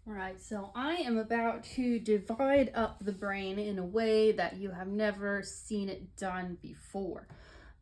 Right, so I am about to divide up the brain in a way that you have never seen it done before.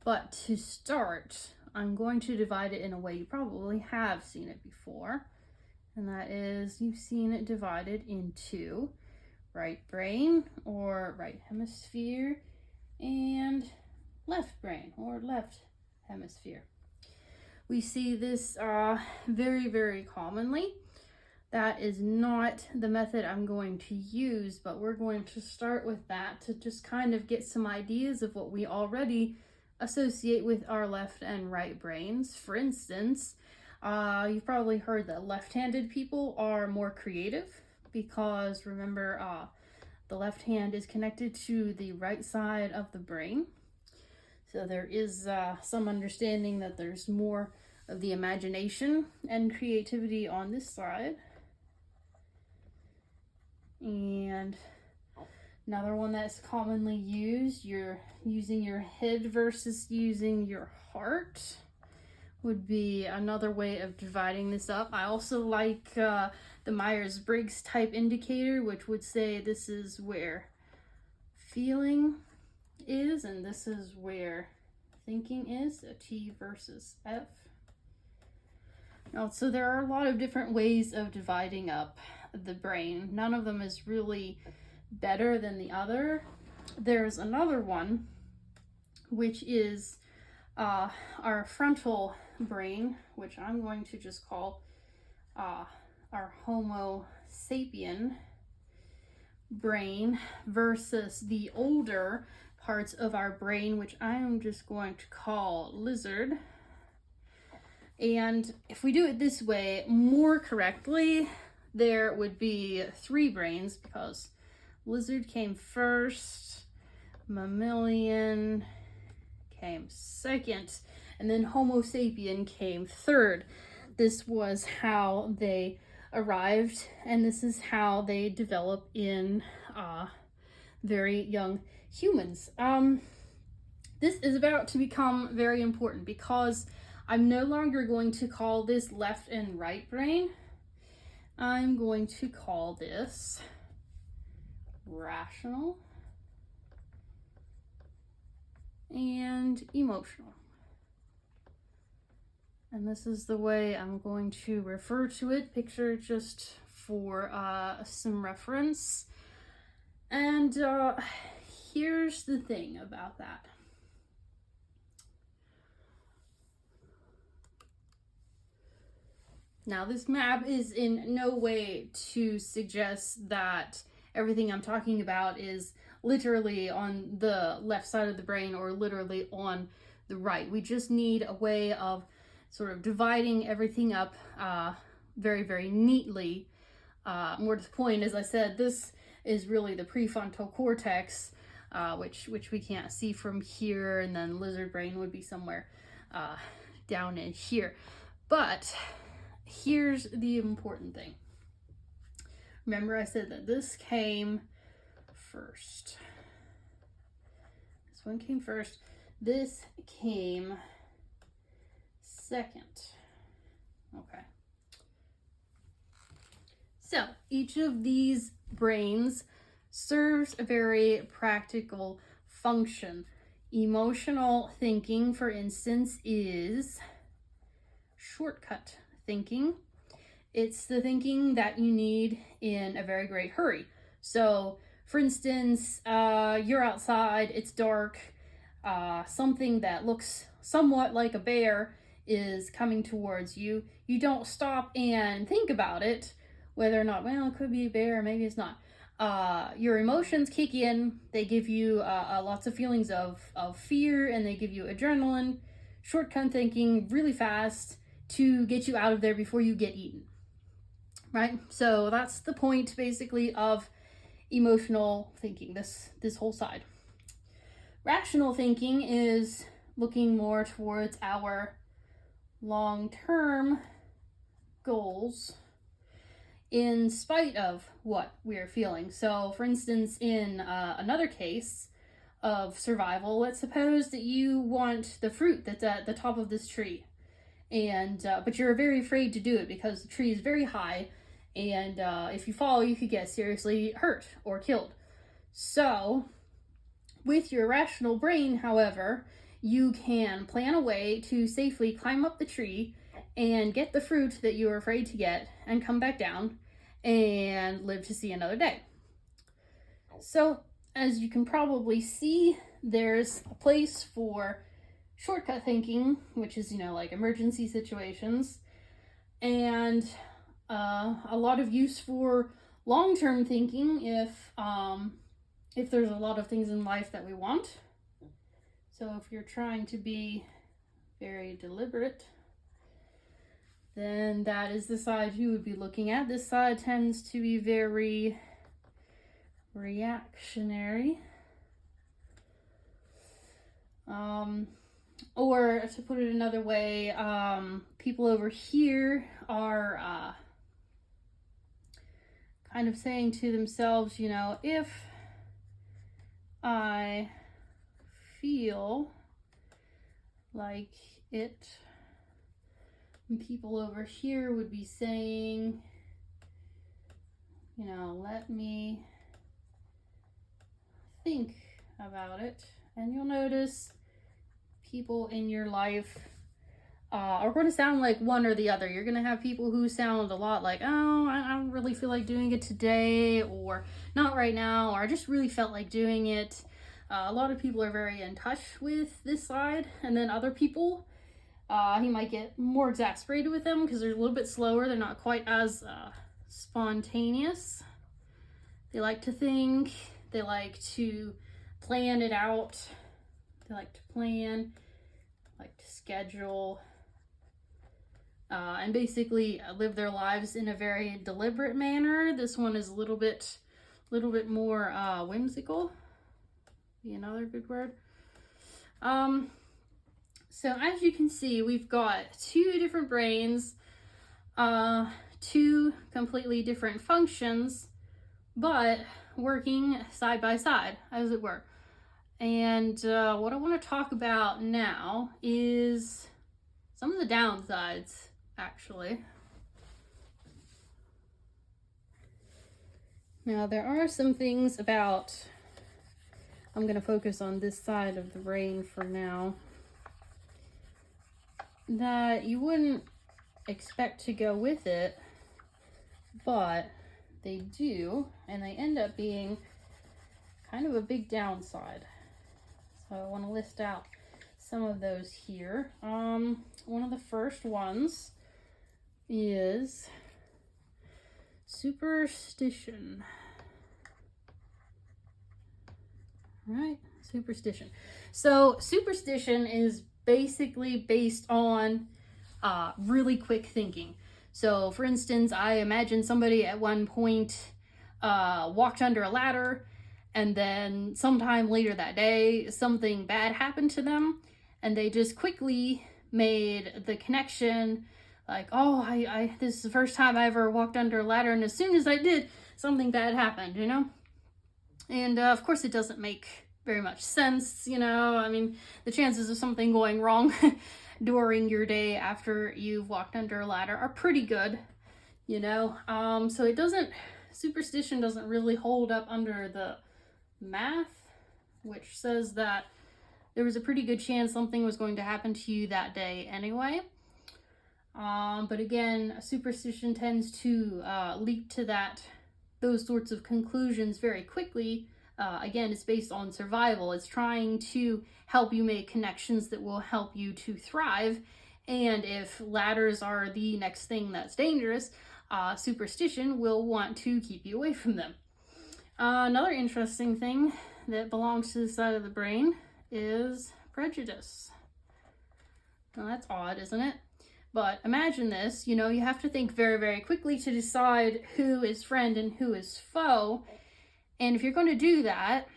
But to start, I'm going to divide it in a way you probably have seen it before. And that is, you've seen it divided into right brain or right hemisphere and left brain or left hemisphere. We see this very, very commonly. That is not the method I'm going to use, but we're going to start with that to just kind of get some ideas of what we already associate with our left and right brains. For instance, you've probably heard that left-handed people are more creative because remember, the left hand is connected to the right side of the brain. So there is some understanding that there's more of the imagination and creativity on this side. And another one that's commonly used, you're using your head versus using your heart, would be another way of dividing this up. I also like the Myers-Briggs type indicator, which would say this is where feeling is and this is where thinking is, a T versus F. Now, so there are a lot of different ways of dividing up the brain. None of them is really better than the other. There's another one, which is our frontal brain, which I'm going to just call our Homo sapien brain, versus the older parts of our brain, which I am just going to call lizard. And if we do it this way more correctly, there would be 3 brains because lizard came first, mammalian came second, and then Homo sapien came third. This was how they arrived, and this is how they develop in very young humans. This is about to become very important because I'm no longer going to call this left and right brain. I'm going to call this rational and emotional. And this is the way I'm going to refer to it. Picture just for some reference. And here's the thing about that. Now, this map is in no way to suggest that everything I'm talking about is literally on the left side of the brain or literally on the right. We just need a way of sort of dividing everything up very, very neatly. More to the point, as I said, this is really the prefrontal cortex, which we can't see from here, and then lizard brain would be somewhere down in here. But here's the important thing. Remember I said that this came first. This one came first. This came second. Okay. So each of these brains serves a very practical function. Emotional thinking, for instance, is shortcut thinking. It's the thinking that you need in a very great hurry. So, for instance, you're outside, it's dark, something that looks somewhat like a bear is coming towards you. You don't stop and think about it, whether or not, well, it could be a bear, maybe it's not. Your emotions kick in, they give you lots of feelings of fear, and they give you adrenaline, shortcut thinking really fast to get you out of there before you get eaten, right? So that's the point basically of emotional thinking, this whole side. Rational thinking is looking more towards our long-term goals in spite of what we're feeling. So for instance, in another case of survival, let's suppose that you want the fruit that's at the top of this tree, and but you're very afraid to do it because the tree is very high And if you fall, you could get seriously hurt or killed. So, with your rational brain, however, you can plan a way to safely climb up the tree and get the fruit that you were afraid to get and come back down and live to see another day. So, as you can probably see, there's a place for shortcut thinking, which is, like emergency situations, and a lot of use for long-term thinking if there's a lot of things in life that we want. So if you're trying to be very deliberate, then that is the side you would be looking at. This side tends to be very reactionary. Or to put it another way, people over here are kind of saying to themselves, if I feel like it, and people over here would be saying, let me think about it. And you'll notice people in your life are going to sound like one or the other. You're going to have people who sound a lot like, oh, I don't really feel like doing it today, or not right now, or I just really felt like doing it. A lot of people are very in touch with this side, and then other people, he might get more exasperated with them because they're a little bit slower. They're not quite as spontaneous. They like to think. They like to plan it out. They like to plan, like to schedule, and basically live their lives in a very deliberate manner. This one is a little bit more whimsical. Be another good word. So as you can see, we've got two different brains, two completely different functions, but working side by side, as it were. And what I want to talk about now is some of the downsides, actually. Now, there are some things about, I'm going to focus on this side of the brain for now, that you wouldn't expect to go with it, but they do, and they end up being kind of a big downside. So I want to list out some of those here. One of the first ones is superstition. Right? Superstition. So superstition is basically based on really quick thinking. So for instance, I imagine somebody at one point walked under a ladder, and then sometime later that day, something bad happened to them, and they just quickly made the connection, like, oh, I this is the first time I ever walked under a ladder, and as soon as I did, something bad happened, And of course, it doesn't make very much sense, I mean, the chances of something going wrong during your day after you've walked under a ladder are pretty good, So superstition doesn't really hold up under the math, which says that there was a pretty good chance something was going to happen to you that day anyway. But again, superstition tends to leap to those sorts of conclusions very quickly. Again, it's based on survival. It's trying to help you make connections that will help you to thrive. And if ladders are the next thing that's dangerous, superstition will want to keep you away from them. Another interesting thing that belongs to the side of the brain is prejudice. Now that's odd, isn't it? But imagine this, you have to think very, very quickly to decide who is friend and who is foe. And if you're going to do that,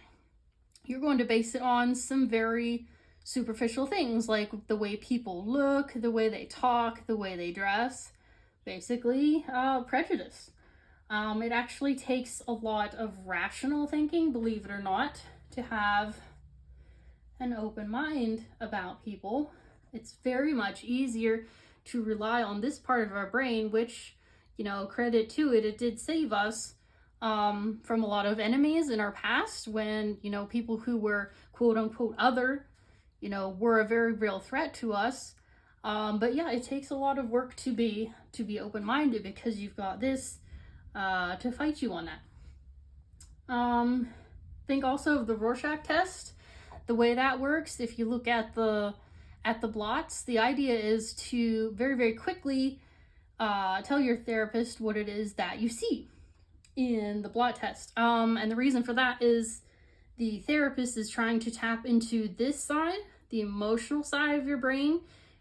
you're going to base it on some very superficial things, like the way people look, the way they talk, the way they dress. Basically, prejudice. It actually takes a lot of rational thinking, believe it or not, to have an open mind about people. It's very much easier to rely on this part of our brain, which, you know, credit to it, it did save us from a lot of enemies in our past when, you know, people who were quote unquote other, you know, were a very real threat to us. But yeah, it takes a lot of work to be open-minded, because you've got this to fight you on that. Think also of the Rorschach test. The way that works, if you look at the blots, the idea is to very, very quickly tell your therapist what it is that you see in the blot test. And the reason for that is the therapist is trying to tap into this side, the emotional side of your brain,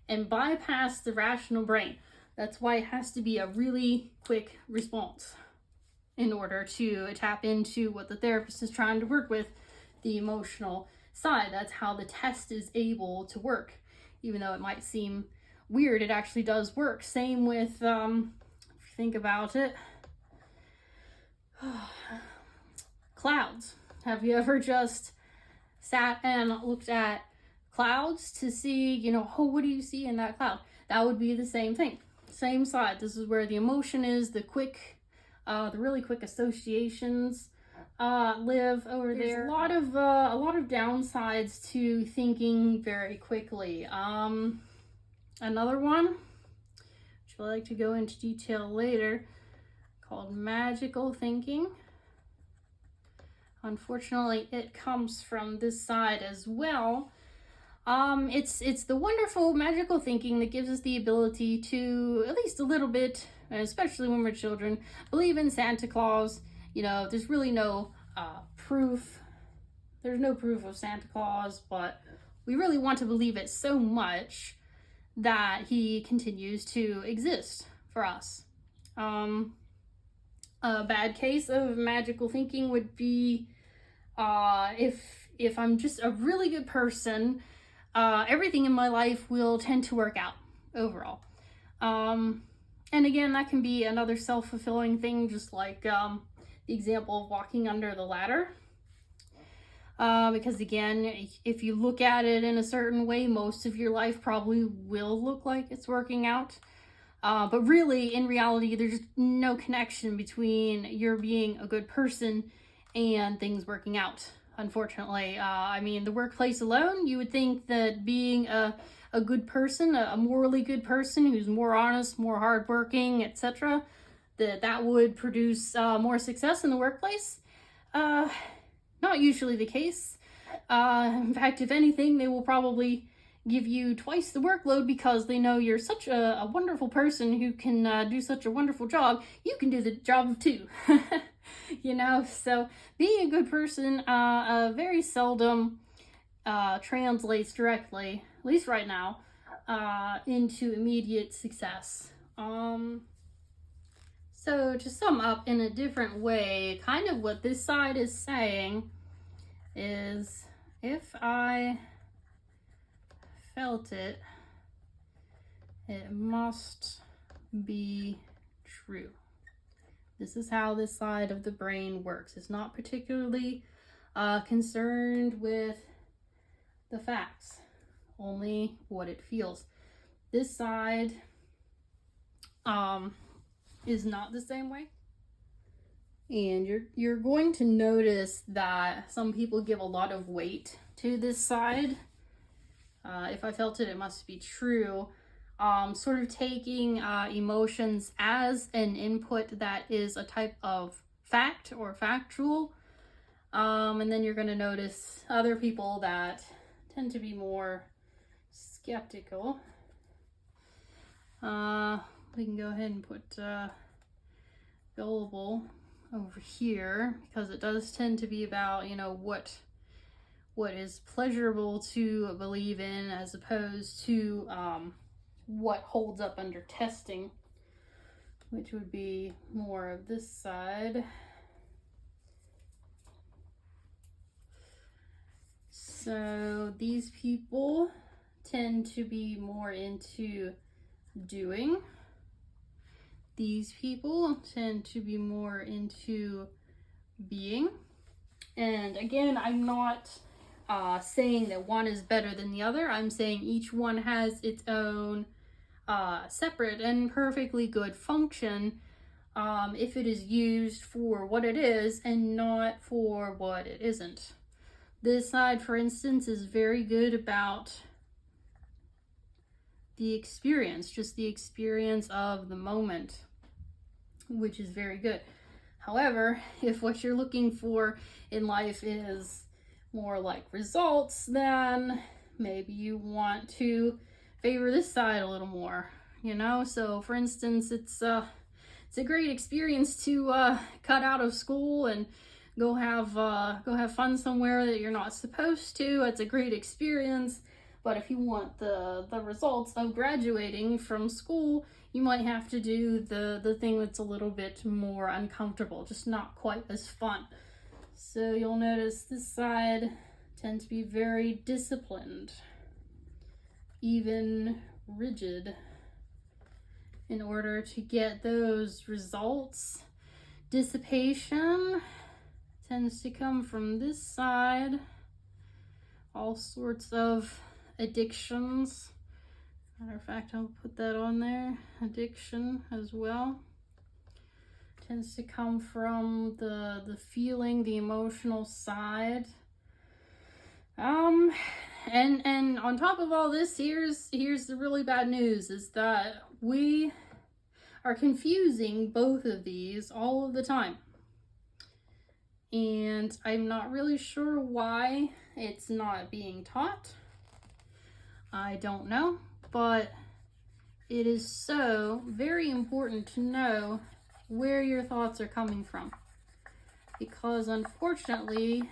and bypass the rational brain. That's why it has to be a really quick response in order to tap into what the therapist is trying to work with, the emotional side. That's how the test is able to work. Even though it might seem weird, it actually does work. Same with, if you think about it, clouds. Have you ever just sat and looked at clouds to see, you know, oh, what do you see in that cloud? That would be the same thing. Same side. This is where the emotion is, the really quick associations live over there. There's a lot of downsides to thinking very quickly. Another one, which I like to go into detail later, called magical thinking. Unfortunately, it comes from this side as well. It's the wonderful magical thinking that gives us the ability to, at least a little bit, especially when we're children, believe in Santa Claus. You know, there's really no proof. There's no proof of Santa Claus, but we really want to believe it so much that he continues to exist for us. A bad case of magical thinking would be if I'm just a really good person, everything in my life will tend to work out overall. And again, that can be another self-fulfilling thing, just like the example of walking under the ladder. Because again, if you look at it in a certain way, most of your life probably will look like it's working out. But really, in reality, there's no connection between your being a good person and things working out, unfortunately. I mean, the workplace alone, you would think that being a good person, a morally good person who's more honest, more hardworking, etc., that would produce more success in the workplace. Not usually the case. In fact, if anything, they will probably give you twice the workload because they know you're such a wonderful person who can do such a wonderful job. You can do the job of two. You know, so being a good person very seldom translates directly, at least right now, into immediate success. So to sum up in a different way, kind of what this side is saying is, if I felt it, it must be true. This is how this side of the brain works. It's not particularly concerned with the facts, only what it feels. This side is not the same way. And you're going to notice that some people give a lot of weight to this side. If I felt it, it must be true. Sort of taking emotions as an input that is a type of fact or factual. And then you're going to notice other people that tend to be more skeptical. We can go ahead and put gullible over here, because it does tend to be about, you know, what is pleasurable to believe in as opposed to what holds up under testing, which would be more of this side. So these people tend to be more into doing. These people tend to be more into being. And again, I'm not saying that one is better than the other. I'm saying each one has its own separate and perfectly good function if it is used for what it is and not for what it isn't. This side, for instance, is very good about the experience, just the experience of the moment, which is very good. However, if what you're looking for in life is more like results, then maybe you want to favor this side a little more, you know? So for instance, it's a great experience to cut out of school and go have fun somewhere that you're not supposed to. It's a great experience. But if you want the results of graduating from school, you might have to do the thing that's a little bit more uncomfortable, just not quite as fun. So you'll notice this side tends to be very disciplined, even rigid, in order to get those results. Dissipation tends to come from this side. All sorts of addictions. Matter of fact, I'll put that on there. Addiction as well. Tends to come from the feeling, the emotional side. And on top of all this, here's the really bad news, is that we are confusing both of these all of the time. And I'm not really sure why it's not being taught. I don't know, but it is so very important to know where your thoughts are coming from, because unfortunately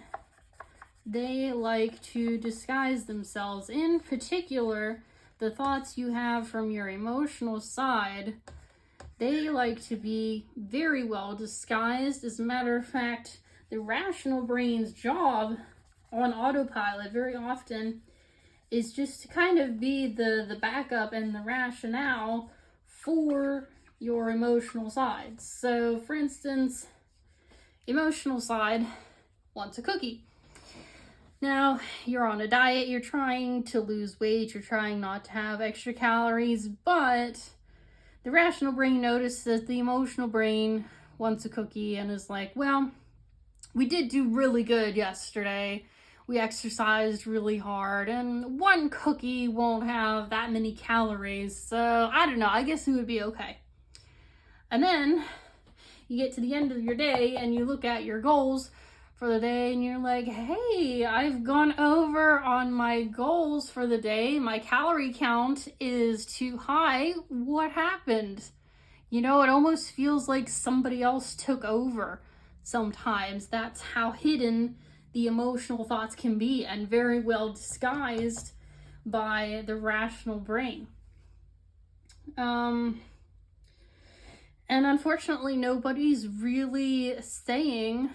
they like to disguise themselves. In particular, the thoughts you have from your emotional side, they like to be very well disguised. As a matter of fact, the rational brain's job on autopilot very often is just to kind of be the backup and the rationale for your emotional side. So, for instance, emotional side wants a cookie. Now, you're on a diet, you're trying to lose weight, you're trying not to have extra calories, but the rational brain notices that the emotional brain wants a cookie and is like, well, we did do really good yesterday. We exercised really hard, and one cookie won't have that many calories, so I don't know, I guess it would be okay. And then you get to the end of your day and you look at your goals for the day and you're like, hey, I've gone over on my goals for the day. My calorie count is too high. What happened? You know, it almost feels like somebody else took over sometimes. That's how hidden the emotional thoughts can be, and very well disguised by the rational brain. And unfortunately, nobody's really saying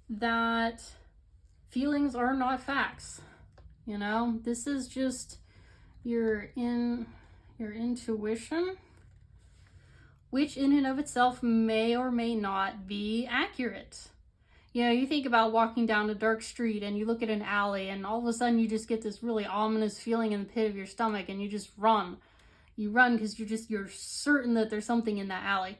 that feelings are not facts. You know, this is just your intuition, which in and of itself may or may not be accurate. You know, you think about walking down a dark street and you look at an alley and all of a sudden you just get this really ominous feeling in the pit of your stomach and you just run. You run because you're certain that there's something in that alley.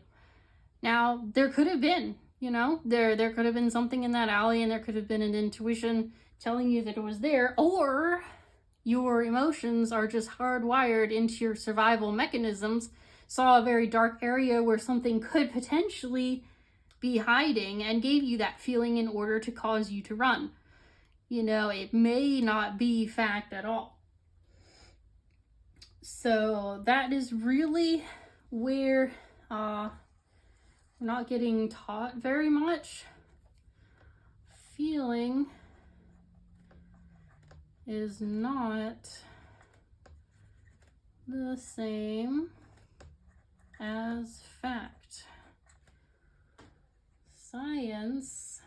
Now, there could have been, you know, there could have been something in that alley, and there could have been an intuition telling you that it was there, or your emotions are just hardwired into your survival mechanisms, saw a very dark area where something could potentially be hiding and gave you that feeling in order to cause you to run. You know, it may not be fact at all. So that is really where we're not getting taught very much. Feeling is not the same as fact. Science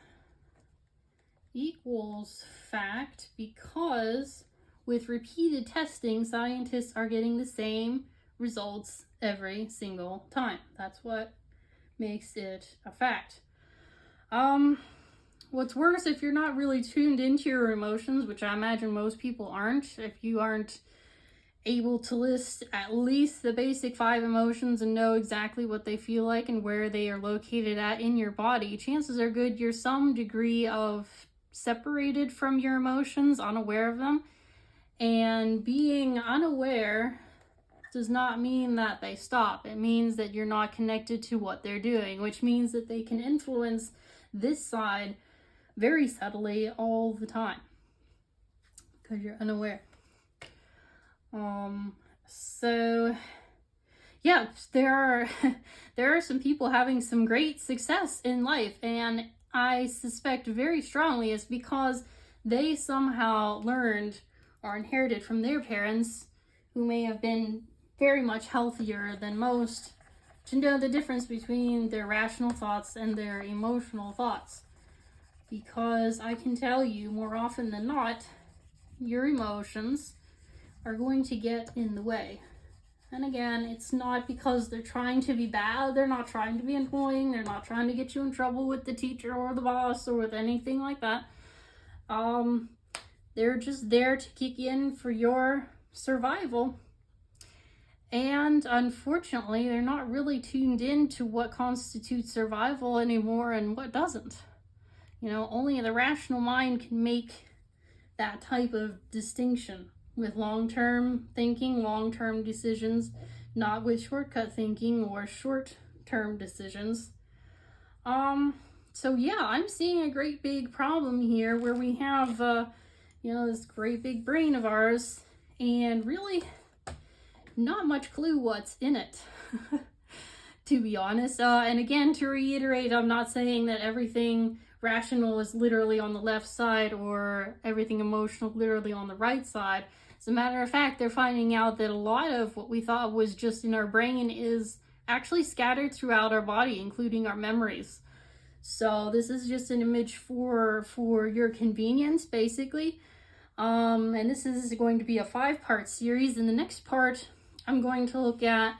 equals fact because with repeated testing, scientists are getting the same results every single time. That's what makes it a fact. What's worse, if you're not really tuned into your emotions, which I imagine most people aren't, if you aren't able to list at least the basic 5 emotions and know exactly what they feel like and where they are located at in your body, chances are good you're some degree of separated from your emotions, unaware of them. And being unaware does not mean that they stop. It means that you're not connected to what they're doing, which means that they can influence this side very subtly all the time because you're unaware. So yeah, there are some people having some great success in life, and I suspect very strongly it's because they somehow learned or inherited from their parents, who may have been very much healthier than most, to know the difference between their rational thoughts and their emotional thoughts. Because I can tell you, more often than not, your emotions are going to get in the way. And again, it's not because they're trying to be bad, they're not trying to be annoying, they're not trying to get you in trouble with the teacher or the boss or with anything like that. They're just there to kick in for your survival. And unfortunately, they're not really tuned in to what constitutes survival anymore and what doesn't. You know, only the rational mind can make that type of distinction with long-term thinking, long-term decisions, not with shortcut thinking or short-term decisions. So yeah, I'm seeing a great big problem here where we have, this great big brain of ours and really not much clue what's in it, to be honest. And again, to reiterate, I'm not saying that everything rational is literally on the left side or everything emotional literally on the right side. As a matter of fact, they're finding out that a lot of what we thought was just in our brain is actually scattered throughout our body, including our memories. So this is just an image for your convenience, basically. And this is going to be a 5-part series. In the next part, I'm going to look at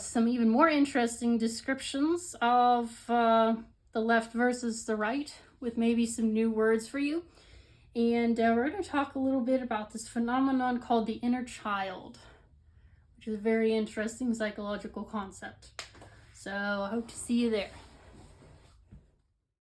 some even more interesting descriptions of the left versus the right, with maybe some new words for you. And we're going to talk a little bit about this phenomenon called the inner child, which is a very interesting psychological concept. So I hope to see you there.